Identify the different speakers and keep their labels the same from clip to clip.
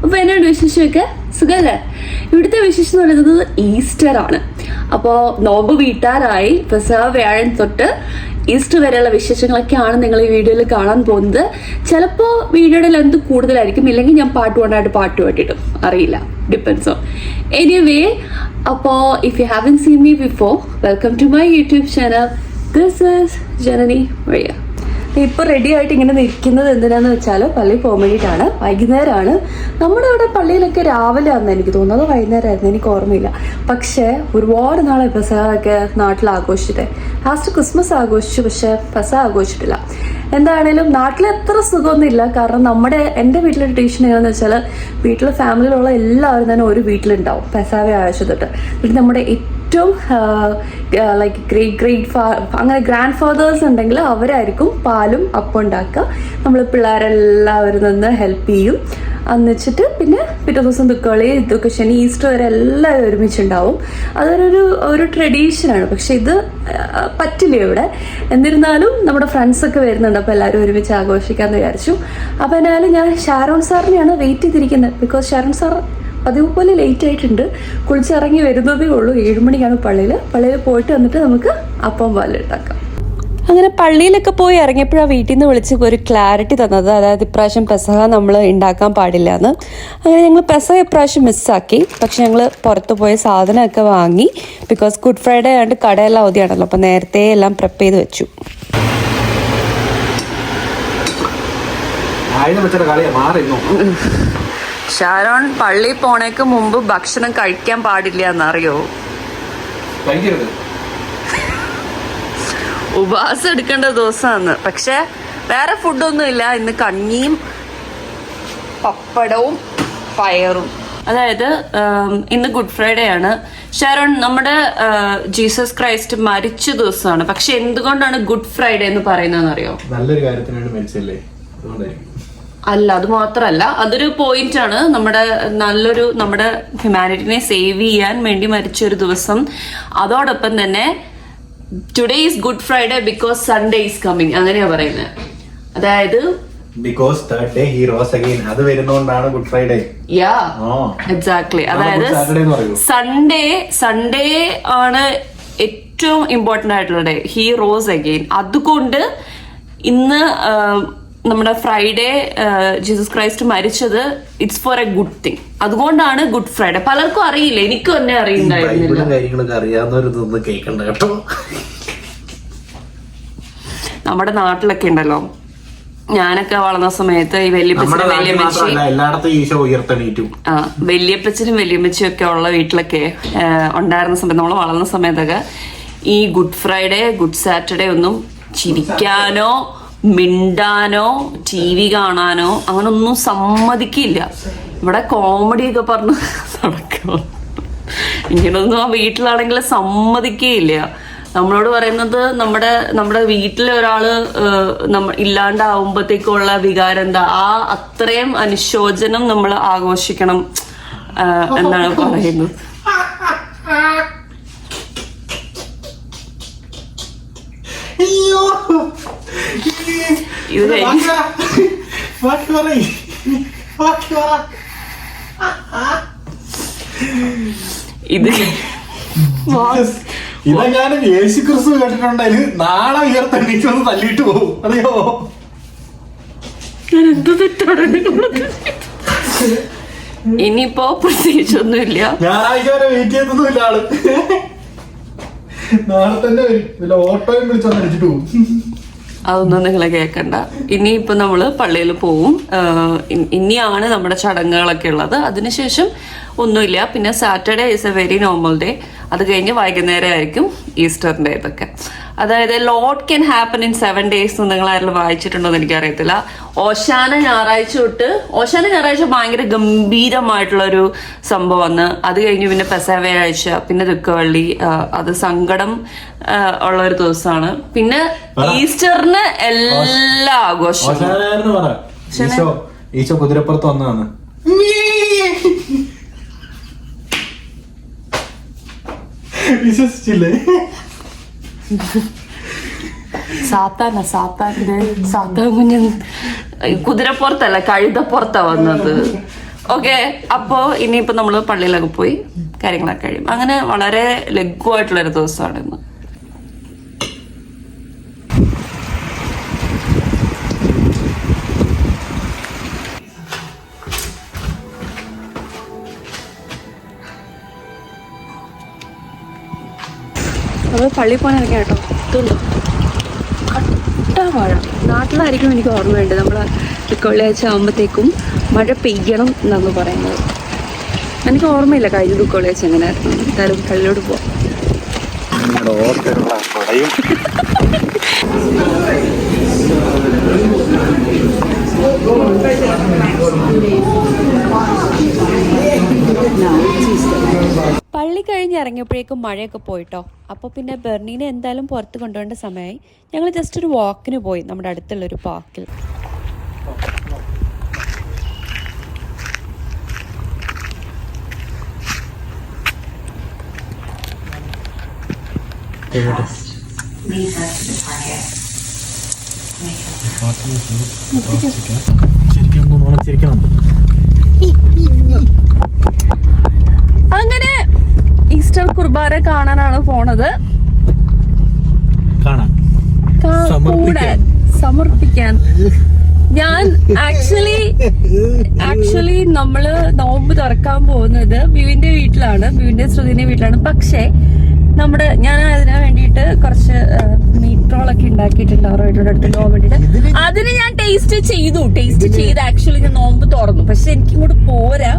Speaker 1: അപ്പോൾ എന്നോട് വിശേഷമൊക്കെ സുഖല്ലേ? ഇവിടുത്തെ വിശേഷം എന്ന് പറയുന്നത് ഈസ്റ്റർ ആണ്. അപ്പോൾ നോമ്പ് വീട്ടാറായി. പെസഹ വ്യാഴം തൊട്ട് ഈസ്റ്റർ വരെയുള്ള വിശേഷങ്ങളൊക്കെയാണ് നിങ്ങൾ ഈ വീഡിയോയിൽ കാണാൻ പോകുന്നത്. ചിലപ്പോൾ വീഡിയോയുടെ ലെന്ത് കൂടുതലായിരിക്കും, ഇല്ലെങ്കിൽ ഞാൻ പാട്ട് കൊണ്ടായിട്ട് പാട്ട് പാട്ടിട്ടും അറിയില്ല, ഡിപ്പെൻസ് ഓൺ. എനിവേ, അപ്പോൾ if you haven't seen me before, welcome to my YouTube channel. This is Janani വഴിയ. ഇപ്പോൾ റെഡി ആയിട്ട് ഇങ്ങനെ നിൽക്കുന്നത് എന്തിനാന്ന് വെച്ചാൽ പള്ളിയിൽ പോകാൻ വേണ്ടിയിട്ടാണ്. വൈകുന്നേരമാണ്. നമ്മുടെ ഇവിടെ പള്ളിയിലൊക്കെ രാവിലെ ആണെന്ന് എനിക്ക് തോന്നുന്നത്, വൈകുന്നേരമായിരുന്നു, എനിക്ക് ഓർമ്മയില്ല. പക്ഷേ ഒരുപാട് നാളെ പെസഹയൊക്കെ നാട്ടിൽ ആഘോഷിച്ചിട്ട്. ലാസ്റ്റ് ക്രിസ്മസ് ആഘോഷിച്ചു, പക്ഷേ പെസഹ ആഘോഷിച്ചിട്ടില്ല. എന്താണേലും നാട്ടിൽ എത്ര സുഖമൊന്നുമില്ല. കാരണം എൻ്റെ വീട്ടിലെ ട്രഡീഷൻ എങ്ങനെയാണെന്ന് വെച്ചാൽ, വീട്ടിലെ ഫാമിലിയിലുള്ള എല്ലാവരും തന്നെ ഒരു വീട്ടിലുണ്ടാവും പെസഹ വ്യാഴാഴ്ച തൊട്ട്. എന്നിട്ട് നമ്മുടെ ഏറ്റവും ലൈക്ക് ഗ്രേറ്റ് അങ്ങനെ ഗ്രാൻഡ് ഫാദേഴ്സ് ഉണ്ടെങ്കിൽ അവരായിരിക്കും പാലും അപ്പം ഉണ്ടാക്കുക. നമ്മൾ പിള്ളേരെല്ലാവരും നിന്ന് ഹെൽപ്പ് ചെയ്യും. എന്നുവെച്ചിട്ട് പിന്നെ പിറ്റേ ദിവസം ദുഃഖവെള്ളി, ദുഃഖശനി, ഈസ്റ്റർ വരെ എല്ലാവരും ഒരുമിച്ചുണ്ടാവും. അതൊരു ട്രഡീഷനാണ്. പക്ഷെ ഇത് പറ്റില്ല ഇവിടെ. എന്നിരുന്നാലും നമ്മുടെ ഫ്രണ്ട്സൊക്കെ വരുന്നുണ്ട്, അപ്പോൾ എല്ലാവരും ഒരുമിച്ച് ആഘോഷിക്കാമെന്ന് വിചാരിച്ചു. അപ്പോൾ എന്നാലും ഞാൻ ഷാരോൺ സാറിനെയാണ് വെയിറ്റ് ചെയ്തിരിക്കുന്നത്. ബിക്കോസ് ഷാരോൺ സാർ പതിവ് പോലെ ലേറ്റ് ആയിട്ടുണ്ട്. കുളിച്ചിറങ്ങി വരുന്നതേ ഉള്ളൂ. 7 മണിക്കാണ് പള്ളിയിൽ പോയിട്ട് വന്നിട്ട് നമുക്ക് അപ്പം പാലുണ്ടാക്കാം. അങ്ങനെ പള്ളിയിലൊക്കെ പോയി ഇറങ്ങിയപ്പോഴാണ് വീട്ടിൽ നിന്ന് വിളിച്ച് ഒരു ക്ലാരിറ്റി തന്നത്. അതായത് ഇപ്രാവശ്യം പെസഹ നമ്മൾ ഉണ്ടാക്കാൻ പാടില്ല എന്ന്. അങ്ങനെ ഞങ്ങൾ പെസഹ ഇപ്രാവശ്യം മിസ്സാക്കി. പക്ഷെ ഞങ്ങൾ പുറത്ത് പോയ സാധനമൊക്കെ വാങ്ങി. ബിക്കോസ് ഗുഡ് ഫ്രൈഡേ ആയതുകൊണ്ട് കടയെല്ലാം അവധിയാണല്ലോ, അപ്പം നേരത്തെ എല്ലാം പ്രിപ്പ് ചെയ്ത് വെച്ചു. ഷാരോൺ പള്ളി പോണേക്ക് മുമ്പ് ഭക്ഷണം കഴിക്കാൻ പാടില്ല എന്നറിയോ? ഉപവാസം എടുക്കേണ്ട ദിവസമാണ്. പക്ഷെ വേറെ ഫുഡൊന്നും ഇല്ല. ഇന്ന് കഞ്ഞിയും പപ്പടവും പയറും. അതായത് ഇന്ന് ഗുഡ് ഫ്രൈഡേ ആണ്. ഷാരോൺ, നമ്മുടെ ജീസസ് ക്രൈസ്റ്റ് മരിച്ച ദിവസമാണ്. പക്ഷെ എന്തുകൊണ്ടാണ് ഗുഡ് ഫ്രൈഡേ എന്ന് പറയുന്നതെന്ന് അറിയോ?
Speaker 2: നല്ലൊരു കാര്യത്തിനാണ് മരിച്ചല്ലേ,
Speaker 1: അല്ല, അത് മാത്രല്ല, അതൊരു പോയിന്റ് ആണ്. നമ്മുടെ ഹ്യൂമാനിറ്റിനെ സേവ് ചെയ്യാൻ വേണ്ടി മരിച്ച ഒരു ദിവസം. അതോടൊപ്പം തന്നെ today is good Friday because Sunday is coming, അങ്ങനെയാ പറയുന്നത്. അതായത്
Speaker 2: because third day he rose again, അത് വരുന്നോണ്ടാണ് ഗുഡ് ഫ്രൈഡേ.
Speaker 1: യാ, എക്സാക്ട്ലി. അതായത് സൺഡേ ആണ് ഏറ്റവും ഇമ്പോർട്ടന്റ് ആയിട്ടുള്ള ഡേ, ഹി റോസ് അഗൈൻ. അതുകൊണ്ട് ഇന്ന് നമ്മുടെ ഫ്രൈഡേ ജീസസ് ക്രൈസ്റ്റ് മരിച്ചത്, it's for a good thing. അതുകൊണ്ടാണ് ഗുഡ് ഫ്രൈഡേ. പലർക്കും അറിയില്ല, എനിക്കും തന്നെ അറിയുന്നുണ്ടായിരുന്നില്ല. നമ്മുടെ നാട്ടിലൊക്കെ ഉണ്ടല്ലോ, ഞാനൊക്കെ വളർന്ന സമയത്ത് ഈ വല്യപ്പച്ചനും വല്യമ്മച്ചിയും ഒക്കെ ഉള്ള വീട്ടിലൊക്കെ ഉണ്ടായിരുന്ന സമയത്ത്, നമ്മൾ വളർന്ന സമയത്തൊക്കെ ഈ ഗുഡ് ഫ്രൈഡേ, ഗുഡ് സാറ്റർഡേ ഒന്നും ചിരിക്കാനോ മിണ്ടാനോ TV കാണാനോ അങ്ങനെ ഒന്നും സമ്മതിക്കില്ല. ഇവിടെ കോമഡിയൊക്കെ പറഞ്ഞ് നടക്കും. ഇങ്ങനൊന്നും ആ വീട്ടിലാണെങ്കിൽ സമ്മതിക്കുകയില്ല. നമ്മളോട് പറയുന്നത് നമ്മുടെ വീട്ടിലെ ഒരാള് ഇല്ലാണ്ടാവുമ്പോഴത്തേക്കുള്ള വികാരം എന്താ, അത്രയും അനുശോചനം നമ്മൾ ആഘോഷിക്കണം എന്നാണ് പറയുന്നത്. ഇത്
Speaker 2: ഇതെങ്ങാനും യേശു ക്രിസ്തു കേട്ടിട്ടുണ്ടെങ്കിൽ നാളെ ഉയർത്തെണീറ്റൊന്ന് തല്ലിയിട്ട് പോകും, അറിയോ?
Speaker 1: എന്ത് തെറ്റാണ്. ഇനിയിപ്പോ പ്രത്യേകിച്ചൊന്നുമില്ല.
Speaker 2: ഞായറാഴ്ച വരെ വെയിറ്റ് ചെയ്തൊന്നുമില്ല ആള്. നാളെ തന്നെ വരും, ഓട്ടോയും വിളിച്ചൊന്ന് അടിച്ചിട്ട് പോകും.
Speaker 1: അതൊന്നും നിങ്ങളെ കേൾക്കണ്ട. ഇനിയിപ്പോ നമ്മള് പള്ളിയിൽ പോവും. ഇനിയാണ് നമ്മുടെ ചടങ്ങുകളൊക്കെ ഉള്ളത്. അതിനുശേഷം ഒന്നുമില്ല. പിന്നെ Saturday is A very normal day. അത് കഴിഞ്ഞ് വൈകുന്നേരം ആയിരിക്കും ഈസ്റ്ററിന്റെ ഇതൊക്കെ. അതായത് ലോട്ട് ക്യാൻ ഹാപ്പൻ ഇൻ 7 days എന്ന് നിങ്ങൾ ആരെങ്കിലും വായിച്ചിട്ടുണ്ടോ എന്ന് എനിക്കറിയത്തില്ല. ഓശാന ഞായറാഴ്ച ഭയങ്കര ഗംഭീരമായിട്ടുള്ള ഒരു സംഭവം വന്ന്, അത് കഴിഞ്ഞ് പിന്നെ പെസഹ വ്യാഴാഴ്ച, പിന്നെ ദുഃഖവെള്ളി, അത് സങ്കടം ഉള്ള ഒരു ദിവസമാണ്. പിന്നെ ഈസ്റ്ററിന് എല്ലാ ആഘോഷവും.
Speaker 2: ഈശോ കുതിരപ്പുറത്ത് വന്നതാണ്. വിശ്വസിച്ചില്ലേ?
Speaker 1: സാത്താൻ കുഞ്ഞ് കുതിരപ്പുറത്തല്ല, കഴുതപ്പുറത്താ വന്നത്. ഓക്കെ, അപ്പോ ഇനിയിപ്പോ നമ്മള് പള്ളിയിലൊക്കെ പോയി കാര്യങ്ങളൊക്കെ കഴിയും. അങ്ങനെ വളരെ ലഘുവായിട്ടുള്ളൊരു ദിവസമാണ് ഇന്ന്. നമ്മൾ പള്ളിയിൽ പോകാൻ ഇറങ്ങിയ കേട്ടോ. ഇതുണ്ടോ കട്ട മഴ. നാട്ടിലായിരിക്കും എനിക്ക് ഓർമ്മയുണ്ട്, നമ്മൾ ദുഃഖവെള്ളിയാഴ്ച ആകുമ്പോഴത്തേക്കും മഴ പെയ്യണം എന്നാണ് പറയുന്നത്. എനിക്ക് ഓർമ്മയില്ല കഴിഞ്ഞ ദുഃഖവെള്ളിയാഴ്ച എങ്ങനെയായിരുന്നു. എന്തായാലും പള്ളിയോട് പോവാം. പള്ളി കഴിഞ്ഞ് ഇറങ്ങിയപ്പോഴേക്കും മഴയൊക്കെ പോയിട്ടോ. അപ്പോൾ പിന്നെ ബെർണീനെ എന്തായാലും പുറത്ത് കൊണ്ടുപോകേണ്ട സമയമായി. ഞങ്ങൾ ജസ്റ്റ് ഒരു വാക്കിന് പോയി നമ്മുടെ അടുത്തുള്ളൊരു പാർക്കിൽ. അങ്ങനെ ഈസ്റ്റർ കുർബാന കാണാനാണ് പോണത്. സമർപ്പിക്കാൻ ഞാൻ ആക്ച്വലി നമ്മള് നോമ്പ് തുറക്കാൻ പോകുന്നത് ബിവിന്റെ വീട്ടിലാണ്, ബിവിന്റെ ശ്രുതിന്റെ വീട്ടിലാണ്. പക്ഷേ ഞാൻ അതിന് വേണ്ടിയിട്ട് കുറച്ച് മീറ്റ് റോളൊക്കെ ഉണ്ടാക്കിയിട്ടുണ്ട് അവരുടെ വീട്ടിലോട് എടുത്തിട്ട് പോകാൻ വേണ്ടിട്ട്. അതിന് ഞാൻ ടേസ്റ്റ് ചെയ്ത് ആക്ച്വലി ഞാൻ നോമ്പ് തുറന്നു. പക്ഷെ എനിക്കിങ്ങോട്ട് പോരാ.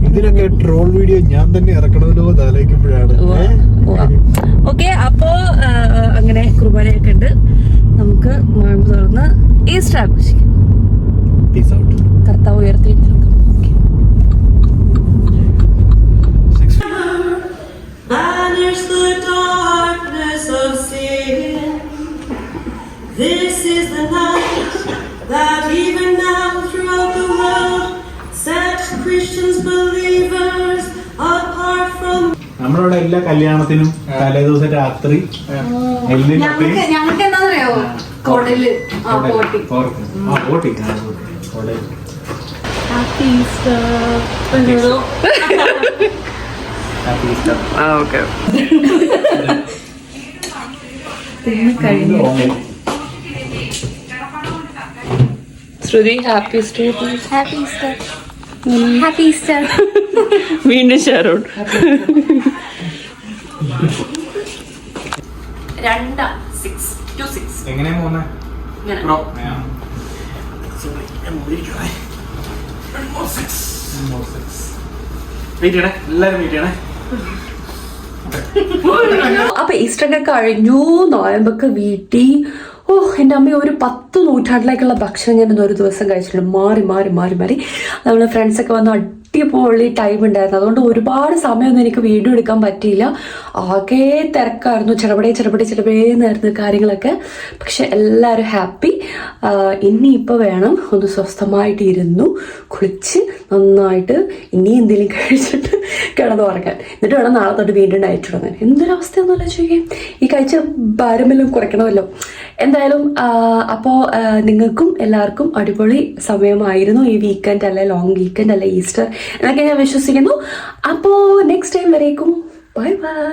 Speaker 2: ഇതിനൊക്കെ ട്രോൾ വീഡിയോ ഞാൻ തന്നെ ഇറക്കണമല്ലോ ആലോചിക്കുമ്പോഴാണ്.
Speaker 1: ഓക്കെ, അപ്പോ അങ്ങനെ കുർബാനയൊക്കെ ഉണ്ട്. നമുക്ക് നോമ്പ് തുറന്ന് ഈസ്റ്റർ ആഘോഷിക്കാം. കർത്താവ് ഉയർത്തി.
Speaker 3: Banish the darkness of sin. This is the night that even now throughout the world sets Christians, believers apart from.
Speaker 2: നമ്മളിവിടെ എല്ലാ കല്യാണത്തിനും തലേ ദിവസം രാത്രി
Speaker 1: ഞങ്ങൾക്ക് എന്താ പറയാ കൊടല് happy Easter. Shruti happy Easter. Happy Easter. Happy Easter. വീണ്ടും ഷെയറോൺ 2-6
Speaker 2: എങ്ങനെയാ പോകുന്നേ?
Speaker 1: അപ്പൊ ഈസ്റ്റർ ഒക്കെ കഴിഞ്ഞു, നോയമ്പൊക്കെ വീട്ടി. എൻ്റെ അമ്മ ഒരു 10 നൂറ്റാണ്ടിലേക്കുള്ള ഭക്ഷണം ഞാൻ ഒരു ദിവസം കഴിച്ചിട്ടുണ്ട്. മാറി നമ്മള് ഫ്രണ്ട്സൊക്കെ വന്ന് അടിപൊളി ടൈം ഉണ്ടായിരുന്നു. അതുകൊണ്ട് ഒരുപാട് സമയമൊന്നും എനിക്ക് വീഡിയോ എടുക്കാൻ പറ്റിയില്ല. ആകെ തിരക്കായിരുന്നു, ചെറുപടേന്നായിരുന്നു കാര്യങ്ങളൊക്കെ. പക്ഷെ എല്ലാവരും ഹാപ്പി. ഇനിയിപ്പോൾ വേണം ഒന്ന് സ്വസ്ഥമായിട്ട് ഇരുന്നു കുളിച്ച് നന്നായിട്ട് ഇനി എന്തെങ്കിലും കഴിച്ചിട്ട് കിടന്നു ഉറങ്ങാൻ. എന്നിട്ട് വേണം നാളെ തൊട്ട് വീണ്ടും ഡയറ്റ് ഇടാൻ. എന്തൊരവസ്ഥയാണെന്നല്ല ചോദിക്കാം. ഈ കഴിച്ച ഭാരമെല്ലാം കുറയ്ക്കണമല്ലോ. എന്തായാലും അപ്പോൾ നിങ്ങൾക്കും എല്ലാവർക്കും അടിപൊളി സമയമായിരുന്നു ഈ വീക്കെൻഡ്, അല്ലെ ലോങ് വീക്കെൻഡ്, അല്ലെ ഈസ്റ്റർ എന്നൊക്കെ ഞാൻ വിശ്വസിക്കുന്നു. അപ്പോൾ നെക്സ്റ്റ് ടൈം വരേക്കും ബൈ ബൈ.